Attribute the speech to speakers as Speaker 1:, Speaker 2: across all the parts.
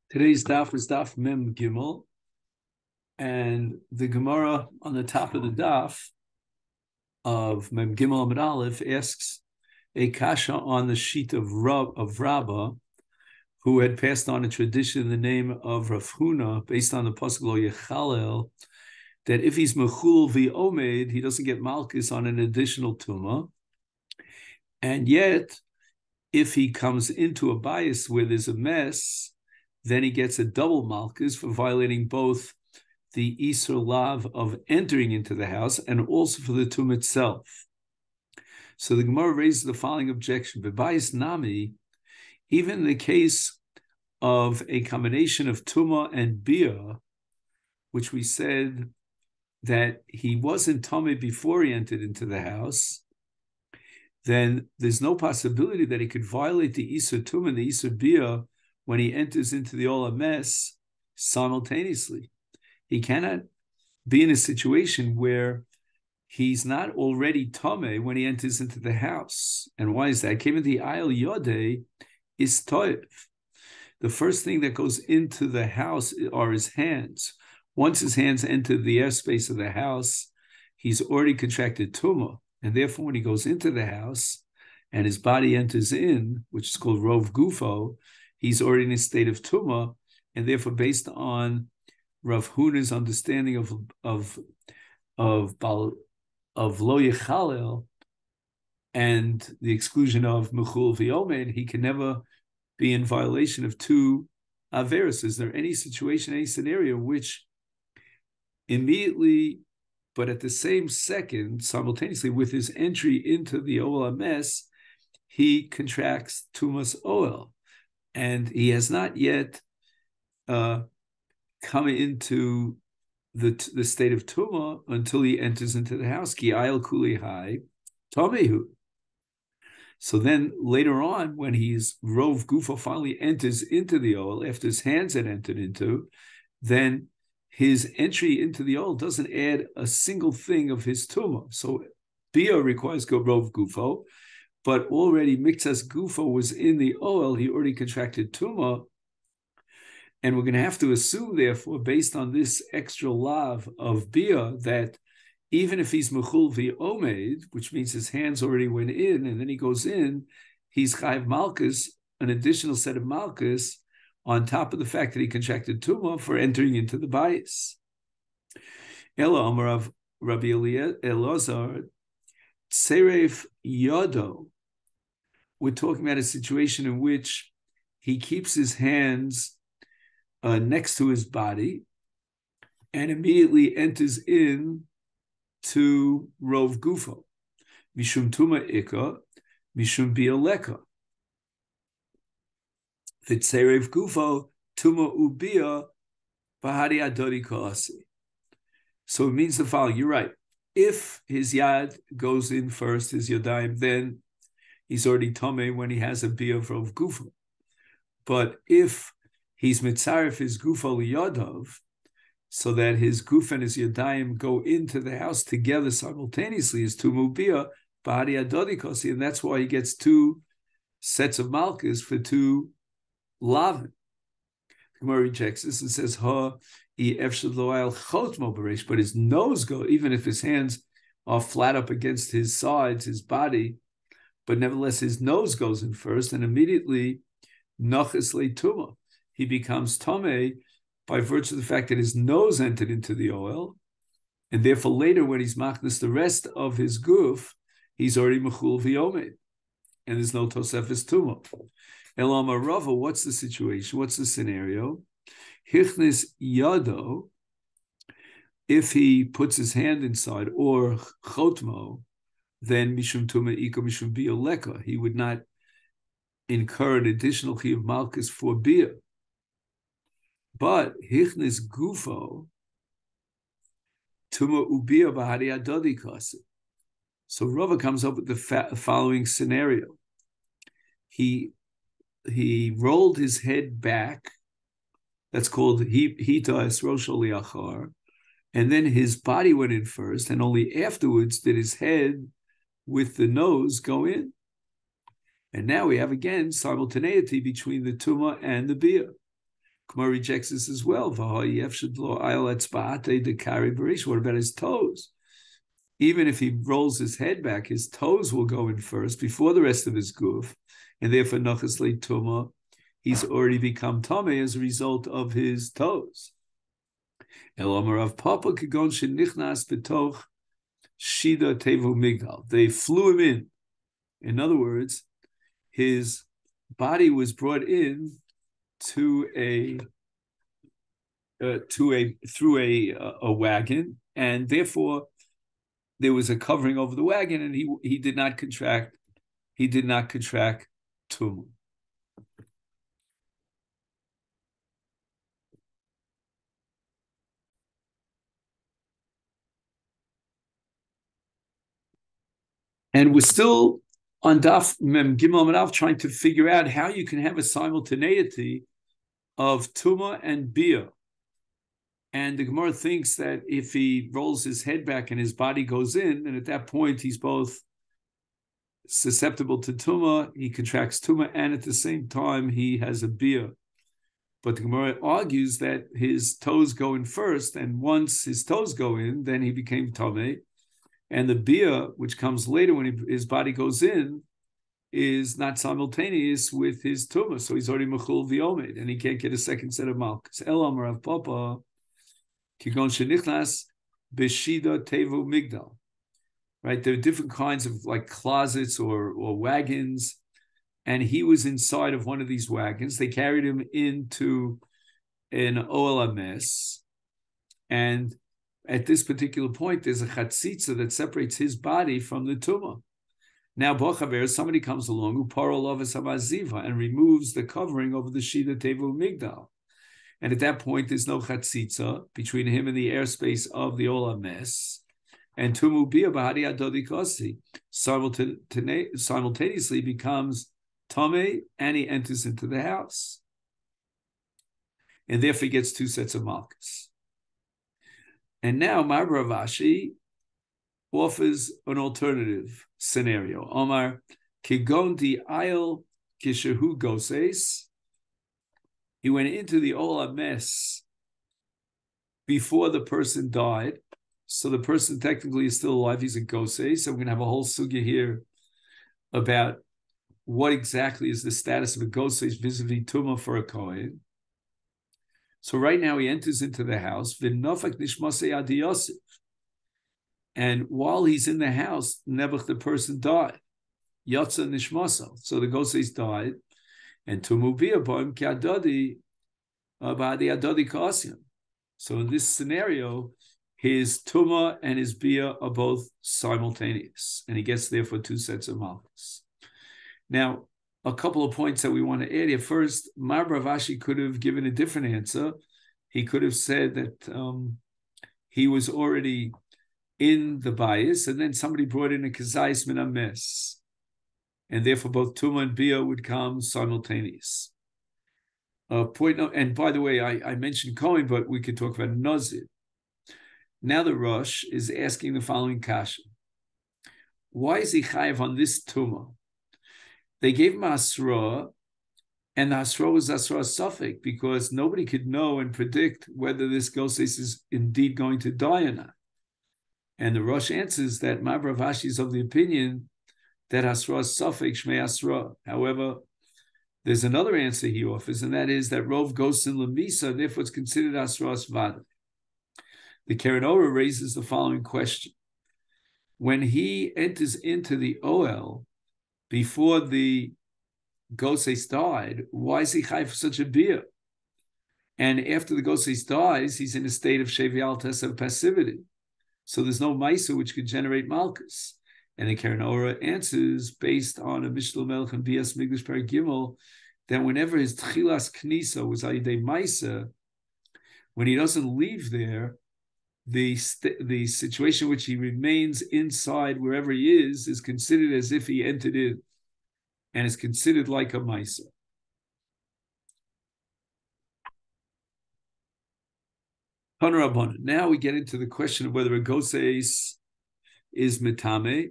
Speaker 1: Today's daf is daf Mem Gimel, and the Gemara on the top of the daf of Mem Gimel Amid Aleph asks a kasha on the sheet of Rabbah, who had passed on a tradition in the name of Rav Huna, based on the pasuk Lo Yechalel, that if he's mechul v'omed, he doesn't get malchus on an additional tuma, and yet if he comes into a bias where there's a mess, then he gets a double malchus for violating both the Isur Lav of entering into the house and also for the tomb itself. So the Gemara raises the following objection: B'bayis nami, even in the case of a combination of tuma and bia, which we said that he wasn't tummy before he entered into the house, then there's no possibility that he could violate the Isur Tumah and the Isur Bia when he enters into the Olam Mes simultaneously. He cannot be in a situation where he's not already Tameh when he enters into the house. And why is that? Came in the Ayel Yodeh is Toiv. The first thing that goes into the house are his hands. Once his hands enter the airspace of the house, he's already contracted Tumah. And therefore, when he goes into the house and his body enters in, which is called Rov Gufo, he's already in a state of Tumah. And therefore, based on Rav Huna's understanding of Lo Yechalel and the exclusion of Mechul V'Omed, he can never be in violation of two Averos. Is there any situation, any scenario which immediately, but at the same second, simultaneously with his entry into the Oel HaMes, he contracts Tumas Oel, and he has not yet come into the state of Tuma until he enters into the house. Ki ayel kuli hai Tomehu. So then later on, when he's Rov Gufa finally enters into the Oel, after his hands had entered into, then his entry into the Oel doesn't add a single thing of his Tumah. So Bia requires go Rov Gufo, but already Miktas Gufo was in the Oel, he already contracted Tumah. And we're going to have to assume, therefore, based on this extra lav of Bia, that even if he's Mechul V'Omed, which means his hands already went in, and then he goes in, he's Chayv Malchus, an additional set of Malchus, on top of the fact that he contracted Tumah for entering into the bias. Ela Amar of Rabbi Elazar, Tseref Yodo. We're talking about a situation in which he keeps his hands next to his body and immediately enters in to Rov Gufo. Mishum Tuma Ika, Mishum Bialeka. Vitzerev Gufo, Tuma Ubia, Bahari Adori Koasi. So it means the following. You're right. If his yad goes in first, his yadayim, then he's already Tomei when he has a Bia of Rov Gufo. But if he's mitzaref his gufo liyadav, so that his guf and his yadayim go into the house together simultaneously, is tu mubia b'hadi adodikosi, and that's why he gets two sets of malchus for two lavin. The Gemara rejects this and says, "Ha efshad lo'al chotmo b'reish," but his nose go, even if his hands are flat up against his sides, his body, but nevertheless his nose goes in first, and immediately nachas le'tuma. He becomes Tomei by virtue of the fact that his nose entered into the oil, and therefore later when he's machnas the rest of his guf, he's already mechul v'yomed, and there's no tosefes tuma. Elam Rava, what's the situation? What's the scenario? Hichnis yado, if he puts his hand inside, or chotmo, then mishum tuma ika mishum bia leka, he would not incur an additional chiyuv malchus for bia. But hichnis gufo tuma ubia bahari adodi kasi. So Rava comes up with the following scenario. He rolled his head back. That's called hita es rosh liachar, and then his body went in first, and only afterwards did his head with the nose go in. And now we have again simultaneity between the tuma and the bia. Gemara rejects this as well. What about his toes? Even if he rolls his head back, his toes will go in first before the rest of his goof, and therefore Nochas Tuma, he's already become Tameh as a result of his toes. Elomar Papa Kigon Shenichnas Betoch Shida Tevu Migdal. They flew him in. In other words, his body was brought in through a wagon, and therefore there was a covering over the wagon, and he did not contract tumah. And we're still on Daf Mem Gimel Madav trying to figure out how you can have a simultaneity of Tumah and Bia. And the Gemara thinks that if he rolls his head back and his body goes in, and at that point he's both susceptible to Tumah, he contracts Tumah, and at the same time he has a Bia. But the Gemara argues that his toes go in first, and once his toes go in, then he became Tameh. And the Bia, which comes later when his body goes in, is not simultaneous with his Tumah. So he's already Mechul V'Omed, and he can't get a second set of Malkus. Elam Rav Papa, Kigon Shenichnas B'Shida Tevu Migdal. Right? There are different kinds of like closets or wagons, and he was inside of one of these wagons. They carried him into an Oel Ames, and at this particular point, there's a chatzitza that separates his body from the tumah. Now, bochaver, somebody comes along, and removes the covering over the shida tevu migdal. And at that point, there's no chatzitza between him and the airspace of the olam mes. And tumu bia bahadi adodikosi simultaneously becomes tameh, and he enters into the house. And therefore he gets two sets of malchus. And now Mar Rav Ashi offers an alternative scenario. Omar Kigon di Ayel Kishehu Goses. He went into the Olam Mes before the person died. So the person technically is still alive. He's a Goses. So we're going to have a whole sugya here about what exactly is the status of a Goses vis-a-vis Tumah for a Kohen. So right now he enters into the house, and while he's in the house, Nebuch, the person, died. Yotza nishmasa. So the Goses died, and Tumu bia boim ki adodi ba'adi adodi kasim. So in this scenario, his Tumah and his bia are both simultaneous, and he gets therefore two sets of malchus. Now, a couple of points that we want to add here. First, Mar Rav Ashi could have given a different answer. He could have said that he was already in the bias, and then somebody brought in a kazayis min ames, and therefore both Tumah and Bia would come simultaneous. And by the way, I mentioned Kohen, but we could talk about Nazir. Now the Rosh is asking the following kasha. Why is he chayav on this Tumah? They gave him Asra, and the Asra was Asra Suffolk, because nobody could know and predict whether this Goses is indeed going to die or not. And the Rosh answers that Mar Rav Ashi is of the opinion that Asra Suffolk Shmei Asra. However, there's another answer he offers, and that is that Rov Gos in Lamisa, therefore it's considered Asra Svada. The Keren Orah raises the following question. When he enters into the Oel, before the Goses died, why is he chai for such a beer? And after the Goses dies, he's in a state of shevialtas, of passivity. So there's no Maisa which could generate Malchus. And the Keren Orah answers, based on a Mishnah Melech and Bias Migdash Perek Gimel, that whenever his Tchilas Knisa was Ayidei Maisa, when he doesn't leave there, the situation in which he remains inside wherever he is considered as if he entered in, and is considered like a Maisa. Now we get into the question of whether a Goses is Mitame,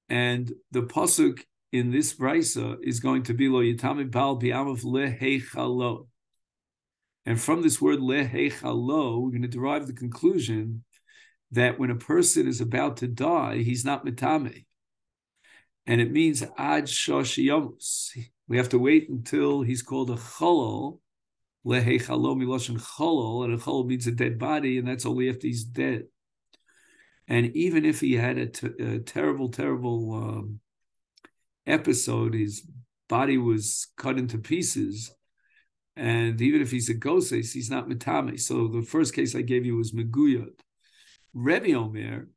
Speaker 1: and the pasuk in this brisa is going to be Lo Yitame Bal Bi'amav Leheichalo. And from this word lehechalo, we're going to derive the conclusion that when a person is about to die, he's not mitame. And it means ad shoshiyamus. We have to wait until he's called a cholol, lehechalo miloshen cholol, and a cholol means a dead body, and that's only after he's dead. And even if he had a terrible, terrible episode, his body was cut into pieces, and even if he's a goses, he's not mitame. So the first case I gave you was meguyad. Rebbe Omer,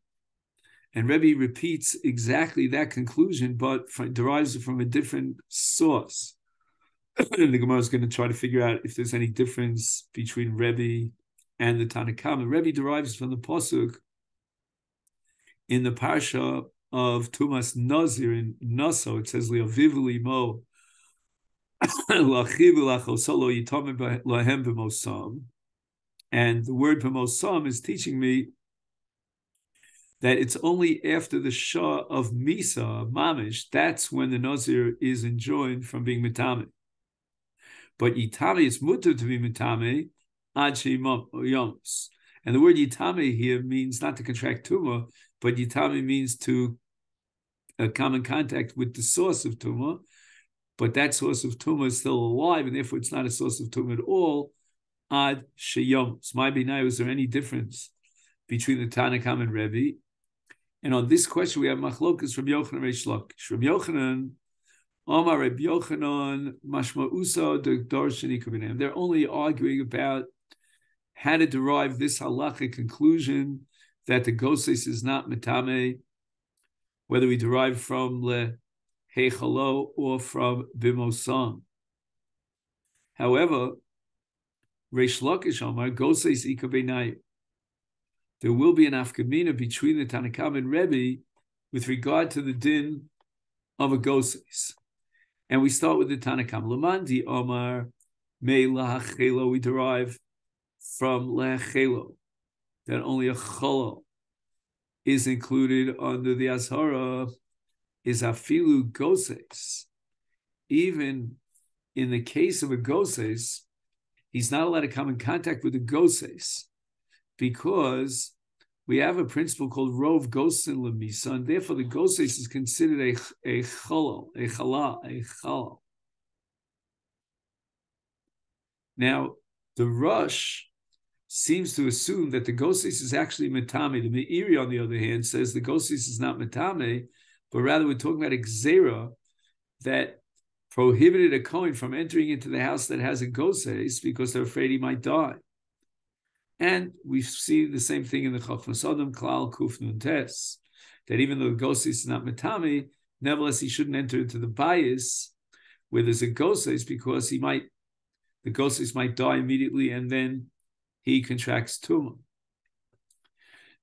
Speaker 1: and Rebbe repeats exactly that conclusion, but derives it from a different source. And the Gemara is going to try to figure out if there's any difference between Rebbe and the Tanakhama. Rebbe derives from the pasuk in the parsha of Tumas Nazir in Naso. It says Le'aviv Limo Lachiv Lachosolo Yitomim Lahem B'Mosam, and the word B'Mosam is teaching me that it's only after the Shah of Misa, Mamish, that's when the Nazir is enjoined from being Mitame. But Yitame, it's mutter to be Mitame, Ad Yoms. And the word Yitame here means not to contract Tumah, but Yitame means to come in contact with the source of Tumah, but that source of Tumah is still alive, and therefore it's not a source of Tumah at all, Ad Sheyoms. My Binai, is there any difference between the Tanakhama and Rebbe? And on this question, we have machlokas from Yochanan Reish Lakish. From Yochanan, Omar Reb Yochanan, Mashma'usa, the Darshani Kabinam. They're only arguing about how to derive this halachic conclusion that the goses is not metame, whether we derive from le heichalo or from bimosam. However, Reish Lakish Omar, goses ikabenai. There will be an afkamina between the Tanakhama and Rebbe with regard to the din of a goses. And we start with the Tanakhama. Lamandi Omar me lahachelo, we derive from lahachelo, that only a cholol is included under the Azhara, is afilu goses. Even in the case of a goses, he's not allowed to come in contact with the goses, because we have a principle called rov gosin lemisa, and therefore the goses is considered a cholol, a chalal. Now, the Rush seems to assume that the goses is actually metame. The Meiri, on the other hand, says the goses is not metame, but rather we're talking about a gzera that prohibited a kohen from entering into the house that has a goses because they're afraid he might die. And we see the same thing in the Chachmas Adam, Klal Kuf Nun Tes, that even though the goses is not metame, nevertheless he shouldn't enter into the bayis where there's a goses, because the goses might die immediately, and then he contracts tumah.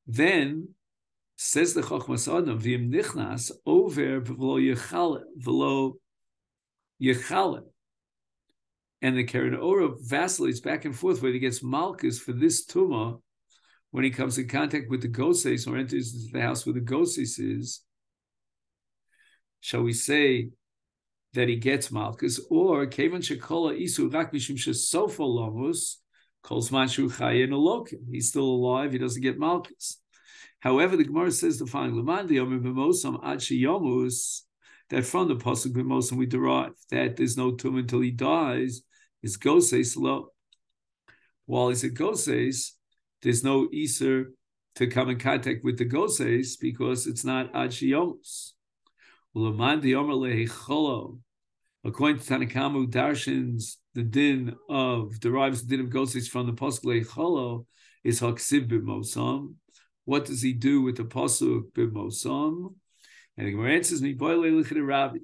Speaker 1: Then says the Chachmas Adam, V'im nichnas over v'lo yechale. And the Keren Ora vacillates back and forth whether he gets malchus for this tumah when he comes in contact with the goses or enters into the house where the goses is. Shall we say that he gets malchus, or kevan shekola isu rak mishum shesofa lamus kol zman shu chayin alokim? He's still alive. He doesn't get malchus. However, the Gemara says the following: Lamandi Yomer b'mosam ad sheyomus, that from the pasuk b'mosam we derive that there's no tumah until he dies. Is goses lo. While he's a goses, there's no iser to come in contact with the goses because it's not ad sheyomus. According to Tanakhama, darshins the din of derives the din of goses from the pasuk leicholo is haksiv b'mosam. What does he do with the pasuk b'mosam? And the Gemara answers me, boy leichid Rabbi.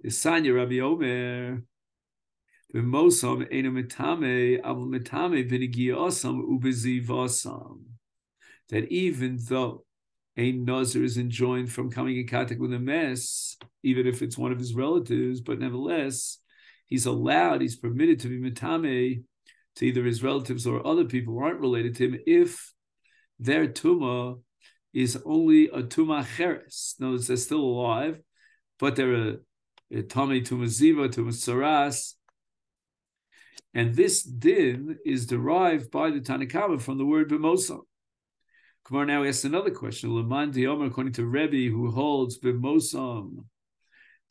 Speaker 1: The Sanya Rabbi Omer b'mosam ena metame avol metame v'nigiyasam ubezivasam. That even though a Nazir is enjoined from coming in contact with a mess, even if it's one of his relatives, but nevertheless, he's permitted to be metame to either his relatives or other people who aren't related to him if their tumah is only a tumah cheres. In other words, they're still alive, but they're a tumah ziva, tumah saras, And this din is derived by the Tanakama from the word b'mosam. Kumar now asks another question. Laman Diomer, according to Rebbe, who holds b'mosam,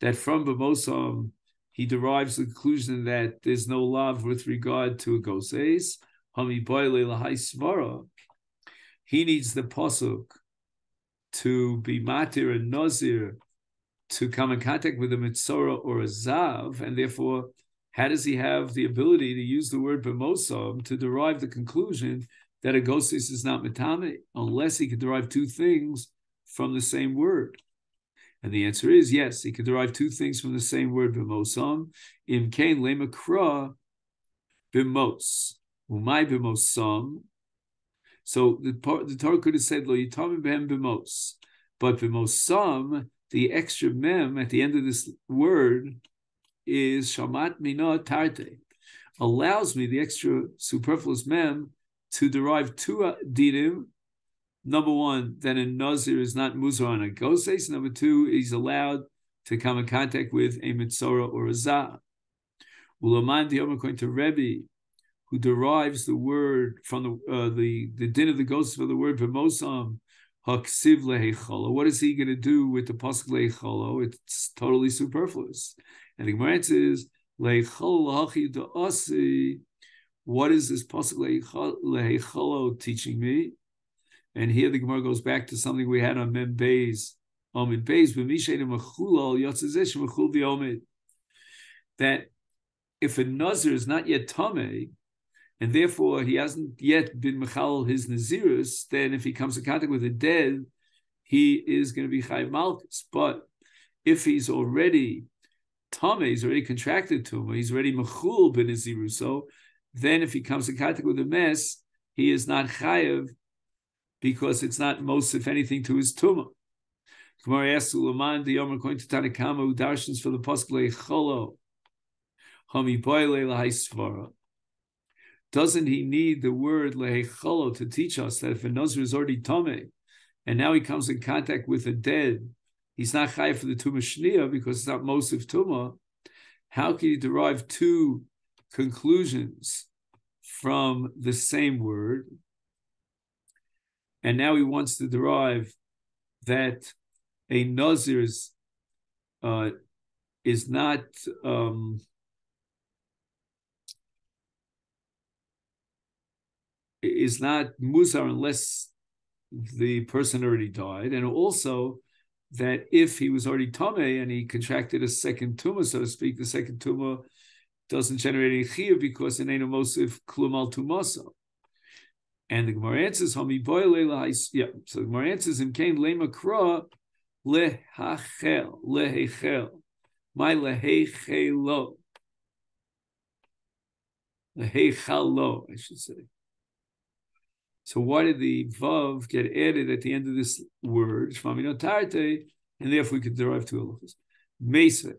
Speaker 1: that from b'mosam he derives the conclusion that there's no love with regard to a goses. Hami boile lahai svara. He needs the pasuk to be matir and nazir to come in contact with a mitzora or a zav, and therefore, how does he have the ability to use the word b'mosam to derive the conclusion that a goses is not mitame, unless he could derive two things from the same word? And the answer is yes, he could derive two things from the same word b'mosam. Im kain lemakra b'mos, umay b'mosam. So the Torah could have said lo yitamim behem b'mos, but b'mosam, the extra mem at the end of this word is shamat mina tarte, allows me, the extra superfluous mem, to derive two dinim. Number one, that a nazir is not muzar on a goses. Number two, he's allowed to come in contact with a mitzora or a zah. Ulaman diyom, according to Rebbe, who derives the word from the din of the goses for the word b'mosam, haksiv lehecholo. What is he going to do with the pasuk lehecholo? It's totally superfluous. And the Gemara says lehecholo lahachi da'asi. What is this pasuk lehecholo teaching me? And here the Gemara goes back to something we had on Mem Beis, Omid Beis, that if a nazir is not yet tamei, and therefore he hasn't yet been mechal his nazirus, then if he comes in contact with a dead, he is going to be chayiv malchus. But if he's already tamei, he's already contracted tumah, he's already mechul ben nazirus, so then if he comes in contact with a mess, he is not chayiv, because it's not most, if anything, to his tumah. Gemara asks, "Ulaman the Yomer according to Tanakama who darshans for the pasuk leicholo hami boile lahai svara." Doesn't he need the word leicholo to teach us that if a nazir is already tamei and now he comes in contact with a dead, he's not chayiv for the tumah shniya because it's not most of tumah? How can you derive two conclusions from the same word? And now he wants to derive that a nazir is not muzar unless the person already died, and also that if he was already tamei and he contracted a second tumah, so to speak, the second tumah doesn't generate any chiyuv because it ain't a mosif klum al tumasa. And the Gemara answers, "Hami boile." Yeah. So the Gemara answers, "In kain lemakra lehechel, my lehechelo, lehechalo, I should say." So why did the vav get added at the end of this word, shmaminotarte, and therefore we could derive two halachos? Mesa.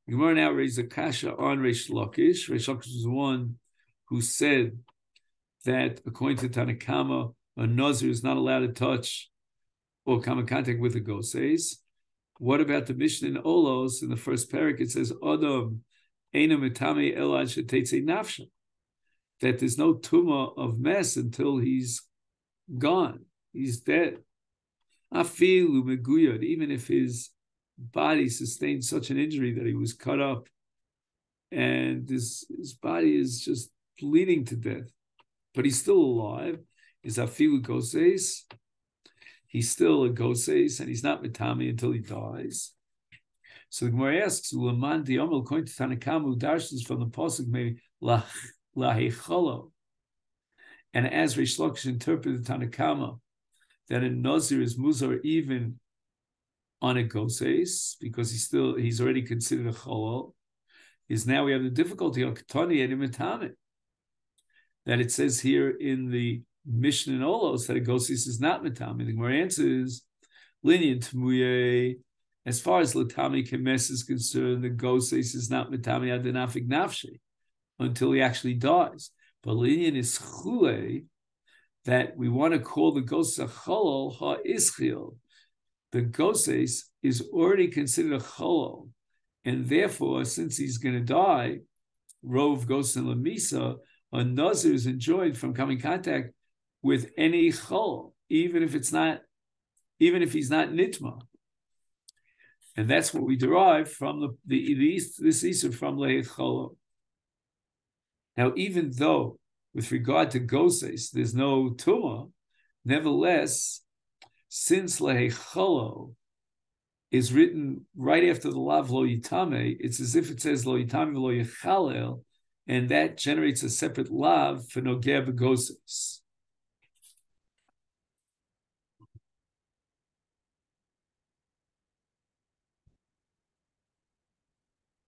Speaker 1: The Gemara now raises a kasha on Reish Lakish. Reish Lakish was the one who said that according to Tanakama, a nazir is not allowed to touch or come in contact with a goses. What about the Mishnah in Olos in the first parak? It says, "Adam eina mitame elad shetetzei nafsha," that there's no tumah of mess until he's gone, he's dead. Afilu meguyad, even if his body sustained such an injury that he was cut up and his body is just bleeding to death, but he's still alive. Is afilu goses? He's still a goses, and he's not mitami until he dies. So the Gemara asks, "Ulaman di'amel according to Tanakama darshans from the pasuk maybe lahecholo," and as Reish Lakish interpreted Tanakama that a nazir is muzar even on a goses because he's already considered a cholol. Is now we have the difficulty of ketani and imitame. That it says here in the Mishnah in Olos that a goses is not mitami. The Gemara answers, "Linyan tmuye." As far as latami kemes is concerned, the goses is not mitami adenafik nafshi until he actually dies. But linyan is chule, that we want to call the goses a cholol ha ischil. The goses is already considered a cholol, and therefore, since he's going to die, rov gosin lemisa, a nazir is enjoyed from coming in contact with any chol, even if he's not nitma. And that's what we derive from this isur from lehet cholo. Now, even though with regard to goses there's no tuma, nevertheless, since lehet cholo is written right after the lav lo yitame, it's as if it says lo yitame lo yichalel, and that generates a separate lav for nogeh b'goses.